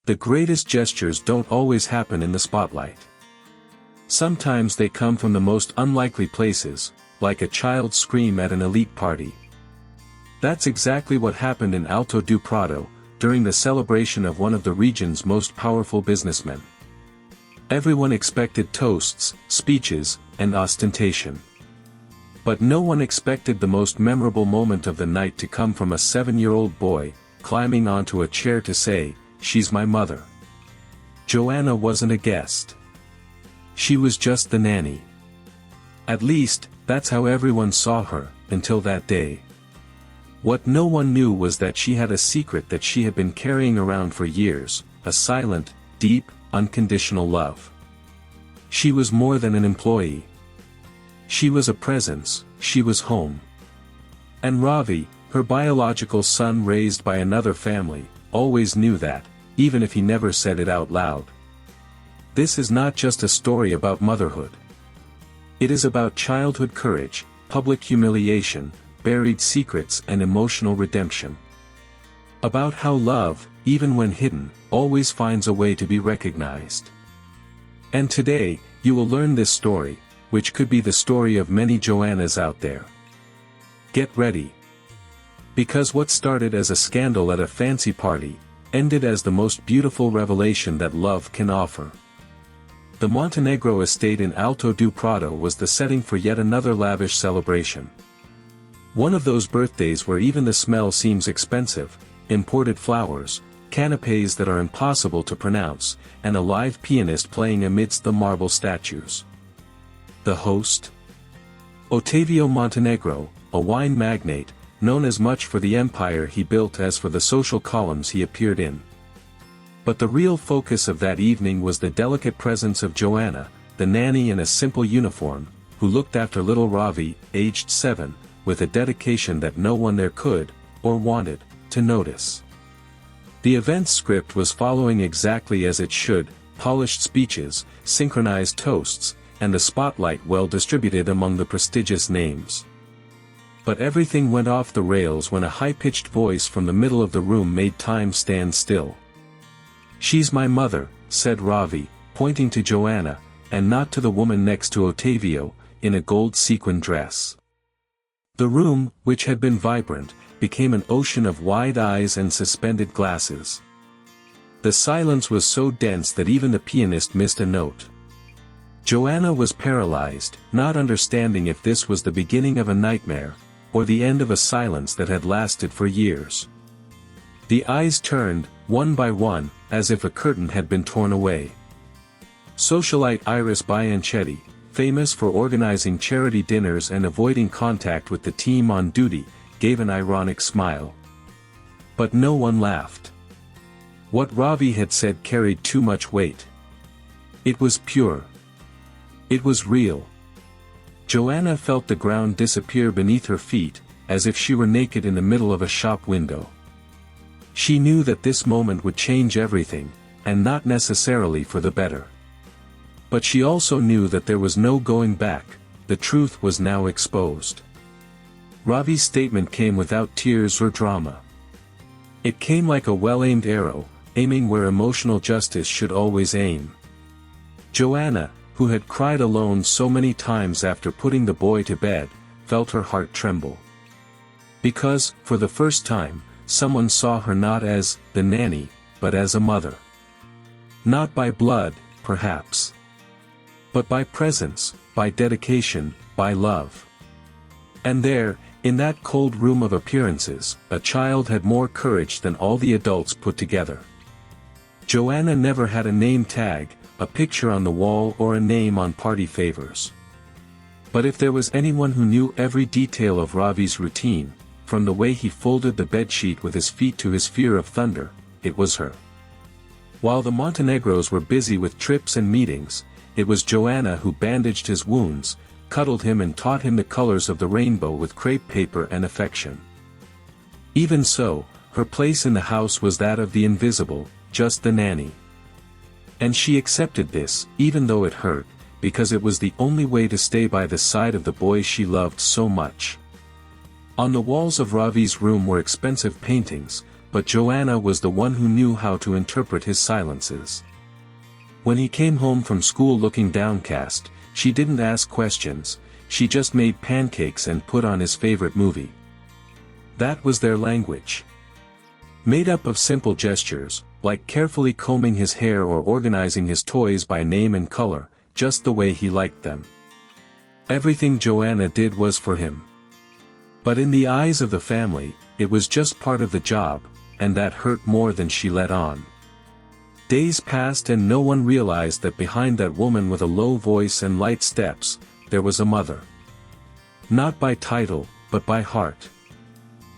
The greatest gestures don't always happen in the spotlight. Sometimes they come from the most unlikely places, like a child's scream at an elite party. That's exactly what happened in Alto do Prado, during the celebration of one of the region's most powerful businessmen. Everyone expected toasts, speeches, and ostentation. But no one expected the most memorable moment of the night to come from a 7-year-old boy, climbing onto a chair to say, "She's my mother." Joanna wasn't a guest. She was just the nanny. At least, that's how everyone saw her, until that day. What no one knew was that she had a secret that she had been carrying around for years, a silent, deep, unconditional love. She was more than an employee. She was a presence, she was home. And Ravi, her biological son raised by another family, always knew that, even if he never said it out loud. This is not just a story about motherhood. It is about childhood courage, public humiliation, buried secrets and emotional redemption. About how love, even when hidden, always finds a way to be recognized. And today, you will learn this story, which could be the story of many Joannas out there. Get ready. Because what started as a scandal at a fancy party, ended as the most beautiful revelation that love can offer. The Montenegro estate in Alto do Prado was the setting for yet another lavish celebration. One of those birthdays where even the smell seems expensive, imported flowers, canapés that are impossible to pronounce, and a live pianist playing amidst the marble statues. The host? Ottavio Montenegro, a wine magnate, known as much for the empire he built as for the social columns he appeared in. But the real focus of that evening was the delicate presence of Joanna, the nanny in a simple uniform, who looked after little Ravi, aged 7, with a dedication that no one there could, or wanted, to notice. The event's script was following exactly as it should: polished speeches, synchronized toasts, and the spotlight well distributed among the prestigious names. But everything went off the rails when a high-pitched voice from the middle of the room made time stand still. "She's my mother," said Ravi, pointing to Joanna, and not to the woman next to Ottavio, in a gold sequin dress. The room, which had been vibrant, became an ocean of wide eyes and suspended glasses. The silence was so dense that even the pianist missed a note. Joanna was paralyzed, not understanding if this was the beginning of a nightmare, or the end of a silence that had lasted for years. The eyes turned, one by one, as if a curtain had been torn away. Socialite Iris Bianchetti, famous for organizing charity dinners and avoiding contact with the team on duty, gave an ironic smile. But no one laughed. What Ravi had said carried too much weight. It was pure. It was real. Joanna felt the ground disappear beneath her feet, as if she were naked in the middle of a shop window. She knew that this moment would change everything, and not necessarily for the better. But she also knew that there was no going back. The truth was now exposed. Ravi's statement came without tears or drama. It came like a well-aimed arrow, aiming where emotional justice should always aim. Joanna, who had cried alone so many times after putting the boy to bed, felt her heart tremble. Because, for the first time, someone saw her not as the nanny, but as a mother. Not by blood, perhaps. But by presence, by dedication, by love. And there, in that cold room of appearances, a child had more courage than all the adults put together. Joanna never had a name tag, a picture on the wall or a name on party favors. But if there was anyone who knew every detail of Ravi's routine, from the way he folded the bedsheet with his feet to his fear of thunder, it was her. While the Montenegros were busy with trips and meetings, it was Joanna who bandaged his wounds, cuddled him and taught him the colors of the rainbow with crepe paper and affection. Even so, her place in the house was that of the invisible, just the nanny. And she accepted this, even though it hurt, because it was the only way to stay by the side of the boy she loved so much. On the walls of Ravi's room were expensive paintings, but Joanna was the one who knew how to interpret his silences. When he came home from school looking downcast, she didn't ask questions, she just made pancakes and put on his favorite movie. That was their language. Made up of simple gestures, like carefully combing his hair or organizing his toys by name and color, just the way he liked them. Everything Joanna did was for him. But in the eyes of the family, it was just part of the job, and that hurt more than she let on. Days passed and no one realized that behind that woman with a low voice and light steps, there was a mother. Not by title, but by heart.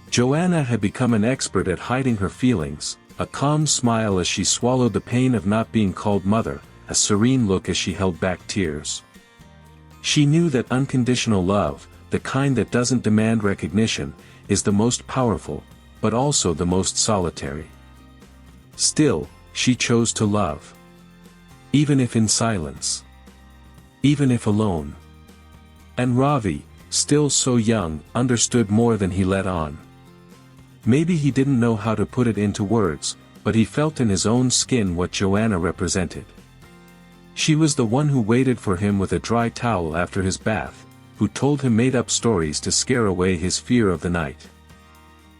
Joanna had become an expert at hiding her feelings, a calm smile as she swallowed the pain of not being called mother, a serene look as she held back tears. She knew that unconditional love, the kind that doesn't demand recognition, is the most powerful, but also the most solitary. Still, she chose to love. Even if in silence. Even if alone. And Ravi, still so young, understood more than he let on. Maybe he didn't know how to put it into words, but he felt in his own skin what Joanna represented. She was the one who waited for him with a dry towel after his bath, who told him made-up stories to scare away his fear of the night.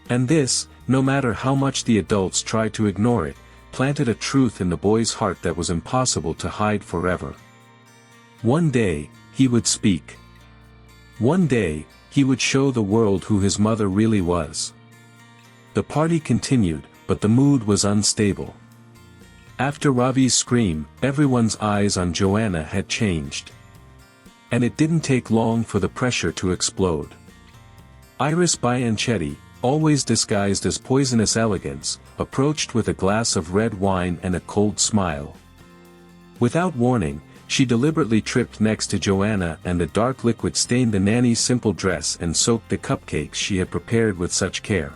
And this, no matter how much the adults tried to ignore it, planted a truth in the boy's heart that was impossible to hide forever. One day, he would speak. One day, he would show the world who his mother really was. The party continued, but the mood was unstable. After Ravi's scream, everyone's eyes on Joanna had changed. And it didn't take long for the pressure to explode. Iris Bianchetti, always disguised as poisonous elegance, approached with a glass of red wine and a cold smile. Without warning, she deliberately tripped next to Joanna and the dark liquid stained the nanny's simple dress and soaked the cupcakes she had prepared with such care.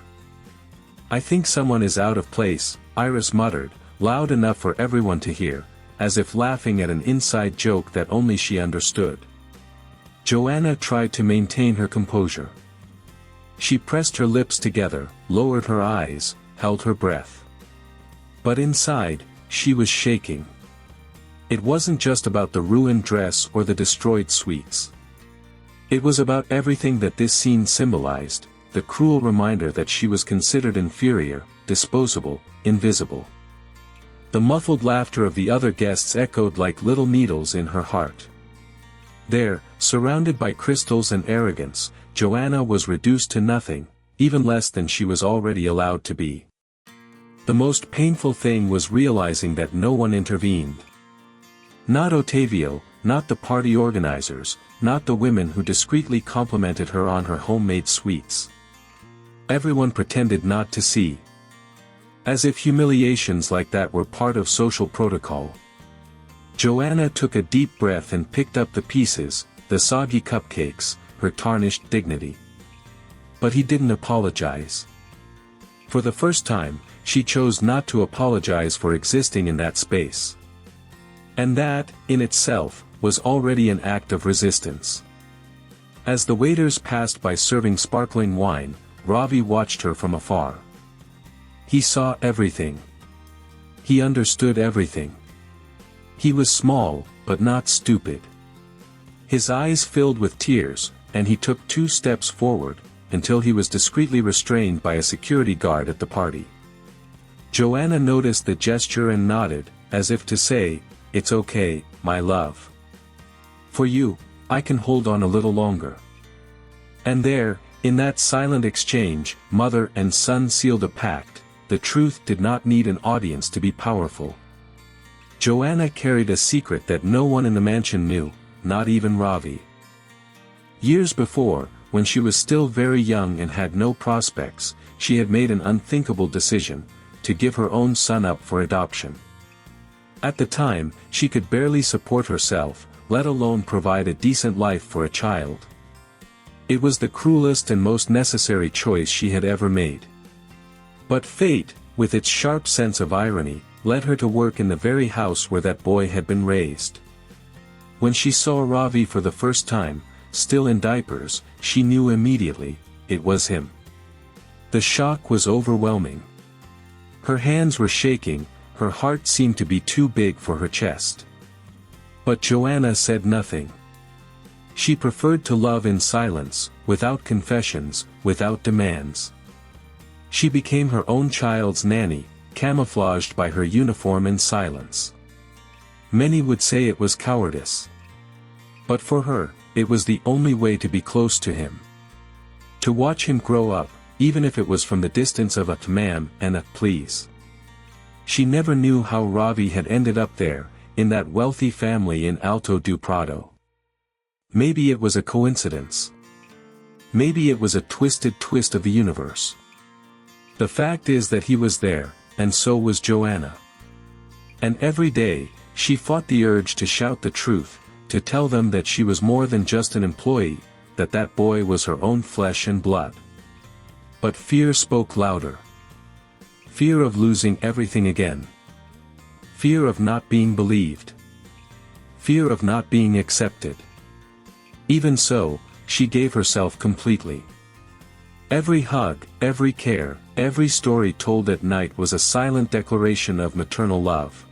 "I think someone is out of place," Iris muttered, loud enough for everyone to hear, as if laughing at an inside joke that only she understood. Joanna tried to maintain her composure. She pressed her lips together, lowered her eyes, held her breath. But inside, she was shaking. It wasn't just about the ruined dress or the destroyed sweets. It was about everything that this scene symbolized, the cruel reminder that she was considered inferior, disposable, invisible. The muffled laughter of the other guests echoed like little needles in her heart. There, surrounded by crystals and arrogance, Joanna was reduced to nothing, even less than she was already allowed to be. The most painful thing was realizing that no one intervened. Not Ottavio, not the party organizers, not the women who discreetly complimented her on her homemade sweets. Everyone pretended not to see. As if humiliations like that were part of social protocol. Joanna took a deep breath and picked up the pieces, the soggy cupcakes, her tarnished dignity. But he didn't apologize. For the first time, she chose not to apologize for existing in that space. And that, in itself, was already an act of resistance. As the waiters passed by serving sparkling wine, Ravi watched her from afar. He saw everything. He understood everything. He was small, but not stupid. His eyes filled with tears, and he took 2 steps forward, until he was discreetly restrained by a security guard at the party. Joanna noticed the gesture and nodded, as if to say, "It's okay, my love. For you, I can hold on a little longer." And there, in that silent exchange, mother and son sealed a pact. The truth did not need an audience to be powerful. Joanna carried a secret that no one in the mansion knew, not even Ravi. Years before, when she was still very young and had no prospects, she had made an unthinkable decision, to give her own son up for adoption. At the time, she could barely support herself, let alone provide a decent life for a child. It was the cruelest and most necessary choice she had ever made. But fate, with its sharp sense of irony, led her to work in the very house where that boy had been raised. When she saw Ravi for the first time, still in diapers, she knew immediately, it was him. The shock was overwhelming. Her hands were shaking, her heart seemed to be too big for her chest. But Joanna said nothing. She preferred to love in silence, without confessions, without demands. She became her own child's nanny, camouflaged by her uniform and silence. Many would say it was cowardice. But for her, it was the only way to be close to him. To watch him grow up, even if it was from the distance of a "ma'am" and a "please." She never knew how Ravi had ended up there, in that wealthy family in Alto do Prado. Maybe it was a coincidence. Maybe it was a twisted twist of the universe. The fact is that he was there, and so was Joanna. And every day, she fought the urge to shout the truth, to tell them that she was more than just an employee, that that boy was her own flesh and blood. But fear spoke louder. Fear of losing everything again. Fear of not being believed. Fear of not being accepted. Even so, she gave herself completely. Every hug, every care, every story told at night was a silent declaration of maternal love.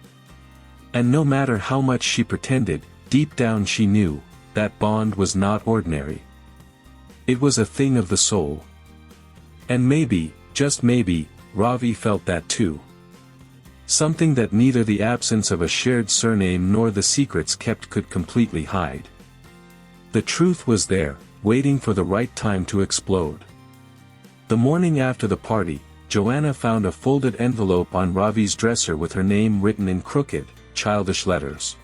And no matter how much she pretended, deep down she knew, that bond was not ordinary. It was a thing of the soul. And maybe, just maybe, Ravi felt that too. Something that neither the absence of a shared surname nor the secrets kept could completely hide. The truth was there, waiting for the right time to explode. The morning after the party, Joanna found a folded envelope on Ravi's dresser with her name written in crooked, childish letters.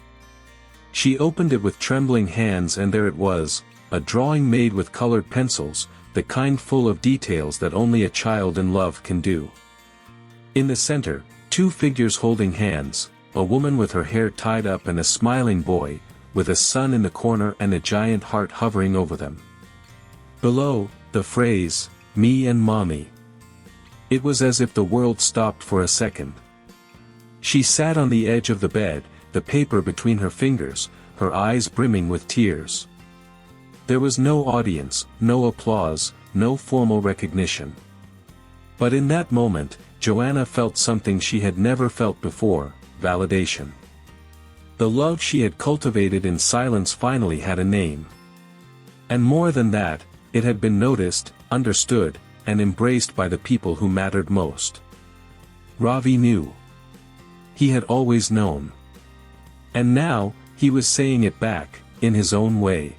She opened it with trembling hands, and there it was, a drawing made with colored pencils, the kind full of details that only a child in love can do. In the center, two figures holding hands, a woman with her hair tied up and a smiling boy, with a sun in the corner and a giant heart hovering over them. Below, the phrase, "Me and Mommy." It was as if the world stopped for a second. She sat on the edge of the bed, the paper between her fingers, her eyes brimming with tears. There was no audience, no applause, no formal recognition. But in that moment, Joanna felt something she had never felt before: validation. The love she had cultivated in silence finally had a name. And more than that, it had been noticed, understood, and embraced by the people who mattered most. Ravi knew. He had always known. And now, he was saying it back, in his own way.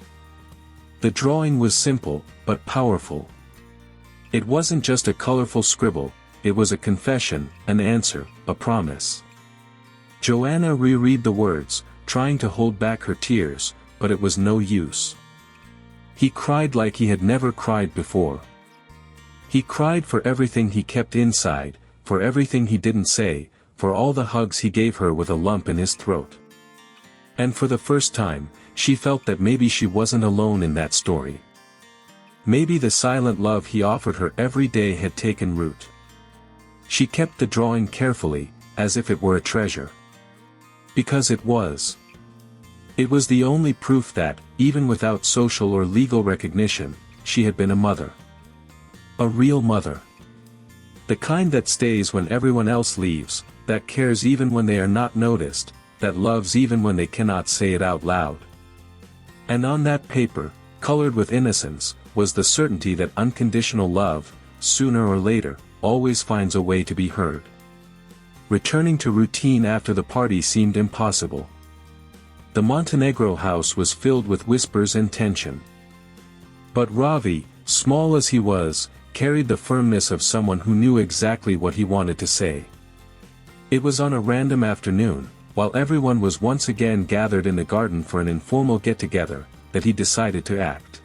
The drawing was simple, but powerful. It wasn't just a colorful scribble, it was a confession, an answer, a promise. Joanna reread the words, trying to hold back her tears, but it was no use. He cried like he had never cried before. He cried for everything he kept inside, for everything he didn't say, for all the hugs he gave her with a lump in his throat. And for the first time, she felt that maybe she wasn't alone in that story. Maybe the silent love he offered her every day had taken root. She kept the drawing carefully, as if it were a treasure. Because it was. It was the only proof that, even without social or legal recognition, she had been a mother. A real mother. The kind that stays when everyone else leaves, that cares even when they are not noticed, that loves even when they cannot say it out loud. And on that paper, colored with innocence, was the certainty that unconditional love, sooner or later, always finds a way to be heard. Returning to routine after the party seemed impossible. The Montenegro house was filled with whispers and tension. But Ravi, small as he was, carried the firmness of someone who knew exactly what he wanted to say. It was on a random afternoon, while everyone was once again gathered in the garden for an informal get-together, that he decided to act.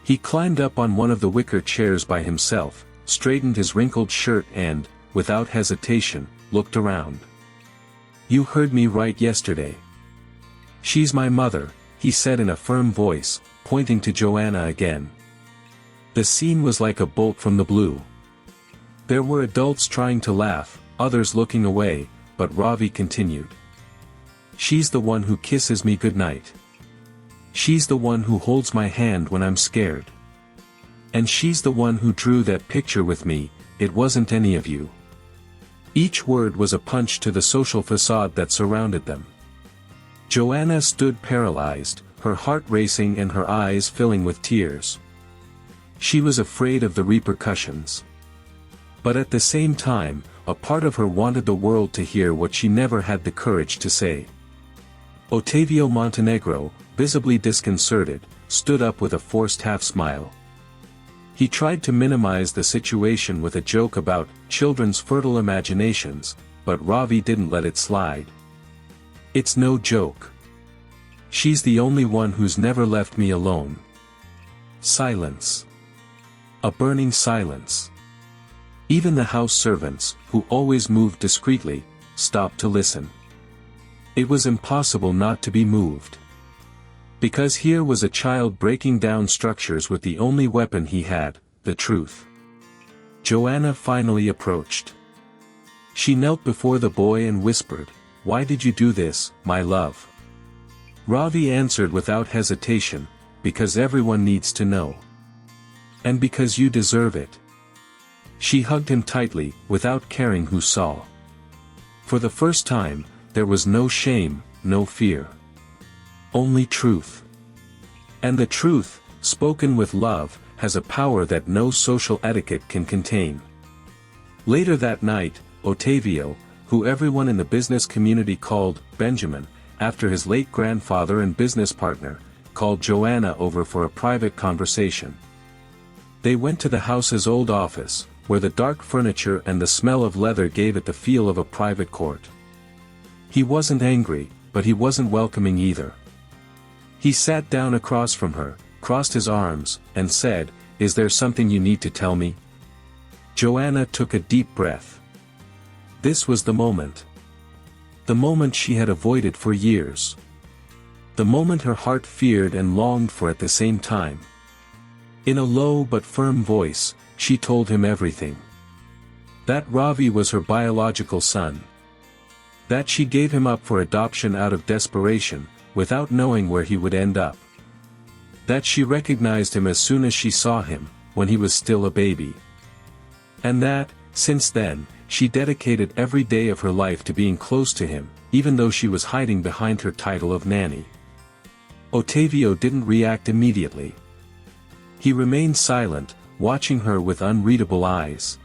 He climbed up on one of the wicker chairs by himself, straightened his wrinkled shirt and, without hesitation, looked around. "You heard me right yesterday. She's my mother," he said in a firm voice, pointing to Joanna again. The scene was like a bolt from the blue. There were adults trying to laugh, others looking away, but Ravi continued. "She's the one who kisses me goodnight. She's the one who holds my hand when I'm scared. And she's the one who drew that picture with me. It wasn't any of you. Each word was a punch to the social facade that surrounded them. Joanna stood paralyzed, her heart racing and her eyes filling with tears. She was afraid of the repercussions. But at the same time, a part of her wanted the world to hear what she never had the courage to say. Ottavio Montenegro, visibly disconcerted, stood up with a forced half-smile. He tried to minimize the situation with a joke about children's fertile imaginations, but Ravi didn't let it slide. "It's no joke. She's the only one who's never left me alone." Silence. A burning silence. Even the house servants, who always moved discreetly, stopped to listen. It was impossible not to be moved. Because here was a child breaking down structures with the only weapon he had, the truth. Joanna finally approached. She knelt before the boy and whispered, "Why did you do this, my love?" Ravi answered without hesitation, "Because everyone needs to know. And because you deserve it." She hugged him tightly, without caring who saw. For the first time, there was no shame, no fear. Only truth. And the truth, spoken with love, has a power that no social etiquette can contain. Later that night, Ottavio, who everyone in the business community called Benjamin, after his late grandfather and business partner, called Joanna over for a private conversation. They went to the house's old office, where the dark furniture and the smell of leather gave it the feel of a private court. He wasn't angry, but he wasn't welcoming either. He sat down across from her, crossed his arms, and said, "Is there something you need to tell me?" Joanna took a deep breath. This was the moment. The moment she had avoided for years. The moment her heart feared and longed for at the same time. In a low but firm voice, she told him everything. That Ravi was her biological son. That she gave him up for adoption out of desperation, without knowing where he would end up. That she recognized him as soon as she saw him, when he was still a baby. And that, since then, she dedicated every day of her life to being close to him, even though she was hiding behind her title of nanny. Ottavio didn't react immediately. He remained silent, watching her with unreadable eyes.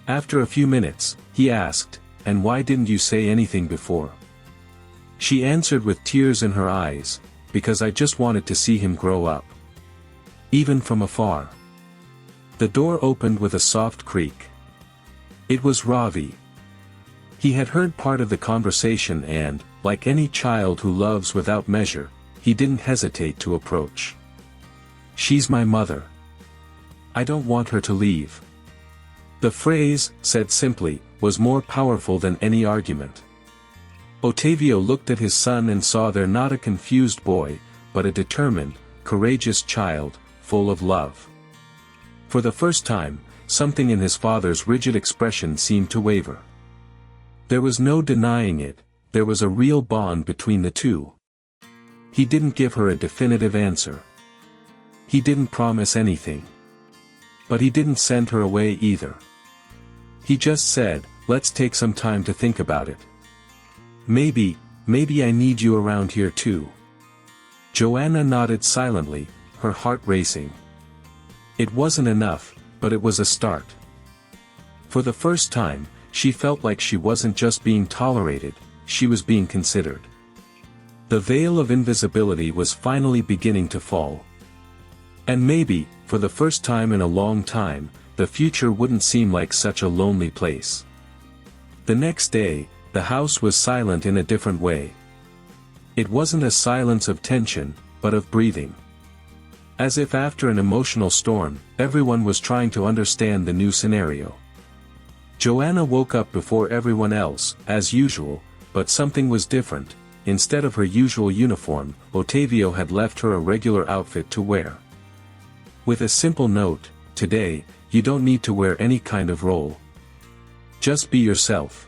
After a few minutes, he asked, "And why didn't you say anything before?" She answered with tears in her eyes, "Because I just wanted to see him grow up. Even from afar." The door opened with a soft creak. It was Ravi. He had heard part of the conversation and, like any child who loves without measure, he didn't hesitate to approach. "She's my mother. I don't want her to leave." The phrase, said simply, was more powerful than any argument. Ottavio looked at his son and saw there not a confused boy, but a determined, courageous child, full of love. For the first time, something in his father's rigid expression seemed to waver. There was no denying it, there was a real bond between the two. He didn't give her a definitive answer. He didn't promise anything. But he didn't send her away either. He just said, "Let's take some time to think about it. Maybe I need you around here too." Joanna nodded silently, her heart racing. It wasn't enough, but it was a start. For the first time, she felt like she wasn't just being tolerated, she was being considered. The veil of invisibility was finally beginning to fall. And maybe, for the first time in a long time, the future wouldn't seem like such a lonely place. The next day, the house was silent in a different way. It wasn't a silence of tension, but of breathing. As if after an emotional storm, everyone was trying to understand the new scenario. Joanna woke up before everyone else, as usual, but something was different. Instead of her usual uniform, Ottavio had left her a regular outfit to wear. With a simple note, "Today, you don't need to wear any kind of role. Just be yourself."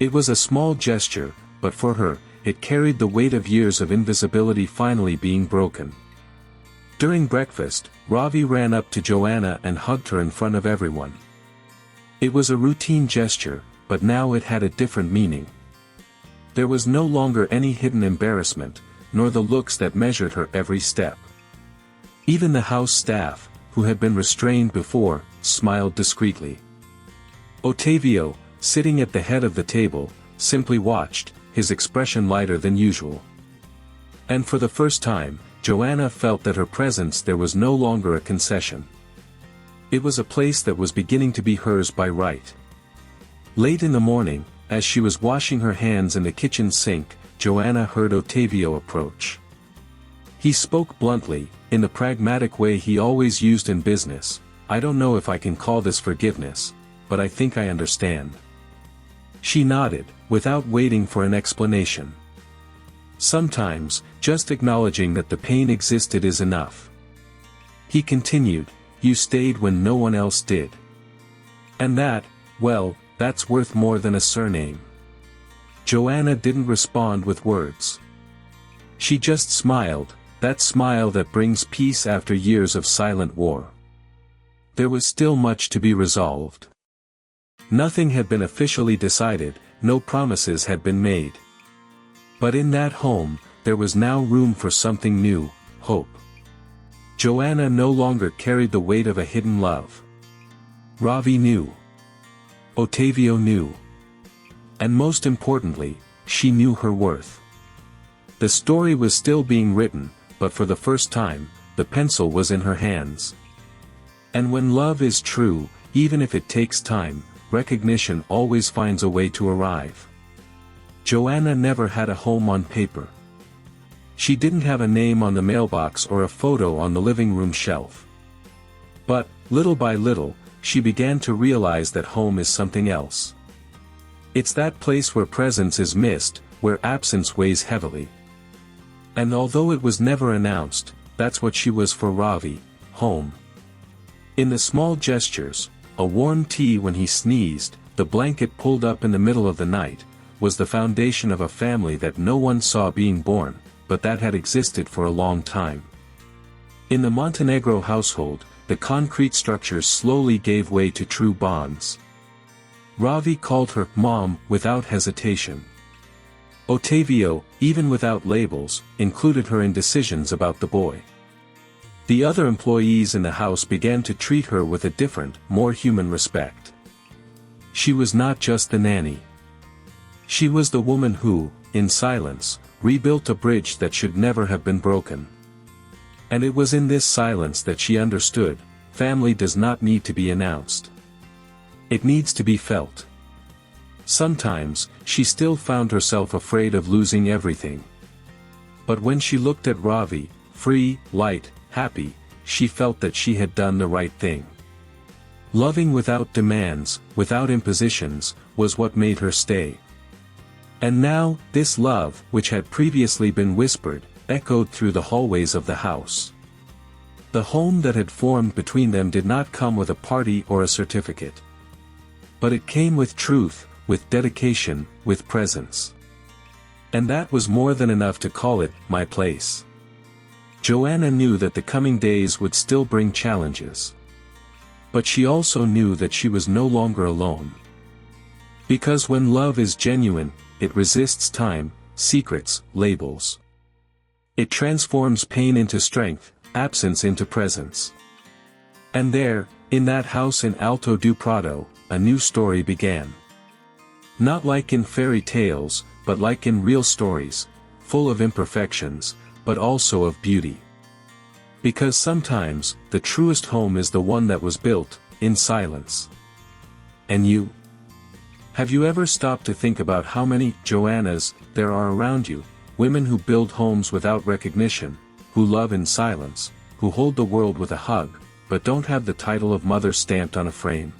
It was a small gesture, but for her, it carried the weight of years of invisibility finally being broken. During breakfast, Ravi ran up to Joanna and hugged her in front of everyone. It was a routine gesture, but now it had a different meaning. There was no longer any hidden embarrassment, nor the looks that measured her every step. Even the house staff, who had been restrained before, smiled discreetly. Ottavio, sitting at the head of the table, simply watched, his expression lighter than usual. And for the first time, Joanna felt that her presence there was no longer a concession. It was a place that was beginning to be hers by right. Late in the morning, as she was washing her hands in the kitchen sink, Joanna heard Ottavio approach. He spoke bluntly, in the pragmatic way he always used in business. "I don't know if I can call this forgiveness, but I think I understand." She nodded, without waiting for an explanation. Sometimes, just acknowledging that the pain existed is enough. He continued, "You stayed when no one else did. And that, well, that's worth more than a surname." Joanna didn't respond with words. She just smiled, that smile that brings peace after years of silent war. There was still much to be resolved. Nothing had been officially decided, no promises had been made. But in that home, there was now room for something new, hope. Joanna no longer carried the weight of a hidden love. Ravi knew. Ottavio knew. And most importantly, she knew her worth. The story was still being written, but for the first time, the pencil was in her hands. And when love is true, even if it takes time, recognition always finds a way to arrive. Joanna never had a home on paper. She didn't have a name on the mailbox or a photo on the living room shelf. But, little by little, she began to realize that home is something else. It's that place where presence is missed, where absence weighs heavily. And although it was never announced, that's what she was for Ravi, home. In the small gestures, a warm tea when he sneezed, the blanket pulled up in the middle of the night, was the foundation of a family that no one saw being born, but that had existed for a long time. In the Montenegro household, the concrete structures slowly gave way to true bonds. Ravi called her Mom without hesitation. Ottavio, even without labels, included her in decisions about the boy. The other employees in the house began to treat her with a different, more human respect. She was not just the nanny. She was the woman who, in silence, rebuilt a bridge that should never have been broken. And it was in this silence that she understood, family does not need to be announced. It needs to be felt. Sometimes, she still found herself afraid of losing everything. But when she looked at Ravi, free, light, happy, she felt that she had done the right thing. Loving without demands, without impositions, was what made her stay. And now, this love, which had previously been whispered, echoed through the hallways of the house. The home that had formed between them did not come with a party or a certificate. But it came with truth, with dedication, with presence. And that was more than enough to call it, my place. Joanna knew that the coming days would still bring challenges. But she also knew that she was no longer alone. Because when love is genuine, it resists time, secrets, labels. It transforms pain into strength, absence into presence. And there, in that house in Alto do Prado, a new story began. Not like in fairy tales, but like in real stories, full of imperfections, but also of beauty. Because sometimes, the truest home is the one that was built, in silence. And you? Have you ever stopped to think about how many Joannas there are around you, women who build homes without recognition, who love in silence, who hold the world with a hug, but don't have the title of mother stamped on a frame?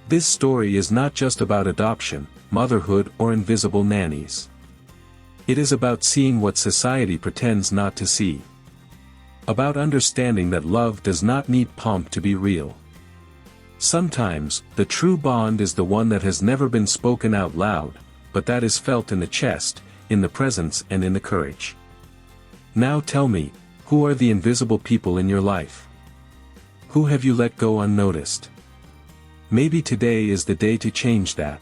This story is not just about adoption, motherhood or invisible nannies. It is about seeing what society pretends not to see. About understanding that love does not need pomp to be real. Sometimes, the true bond is the one that has never been spoken out loud, but that is felt in the chest, in the presence and in the courage. Now tell me, who are the invisible people in your life? Who have you let go unnoticed? maybe today is the day to change that.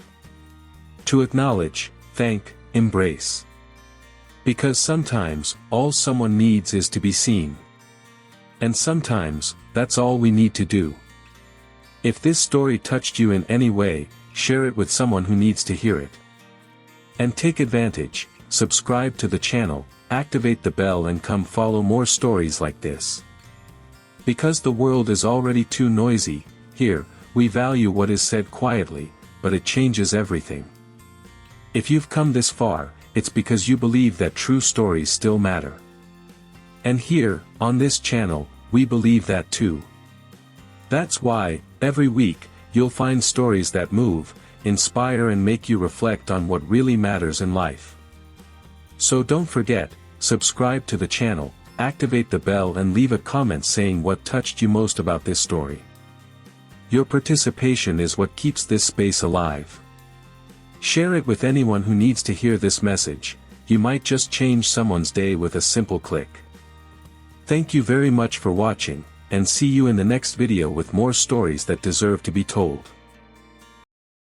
To acknowledge, thank, embrace. Because sometimes, all someone needs is to be seen. And sometimes, that's all we need to do. If this story touched you in any way, share it with someone who needs to hear it. And take advantage, subscribe to the channel, activate the bell and come follow more stories like this. Because the world is already too noisy, here, we value what is said quietly, but it changes everything. If you've come this far, it's because you believe that true stories still matter. And here, on this channel, we believe that too. That's why, every week, you'll find stories that move, inspire and make you reflect on what really matters in life. So don't forget, subscribe to the channel, activate the bell and leave a comment saying what touched you most about this story. Your participation is what keeps this space alive. Share it with anyone who needs to hear this message. You might just change someone's day with a simple click. Thank you very much for watching, and see you in the next video with more stories that deserve to be told.